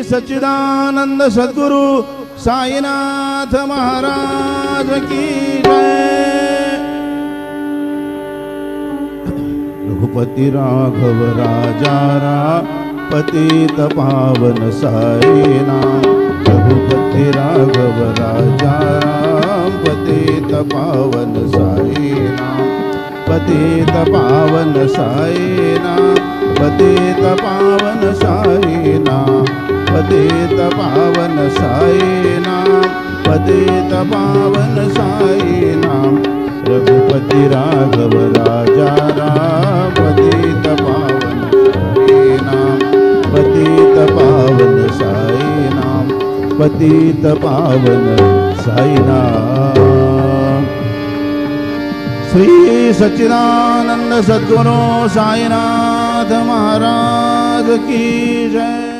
सच्चिदानंद सद्गुरु साईनाथ महाराज की जय। रघुपति राघव राजा पतित पावन साईना। रघुपति राघव राजा पतित पावन साईना। पतित पावन साईना। पतित पावन साईना। पतित पावन साईना। पतित पावन साईना। रघुपति राघव राजा पतित पावन साईना। पतित पावन साईना। पतित पावन साईना। श्री सच्चिदानंद सद्गुरु साईनाथ महाराज की जय।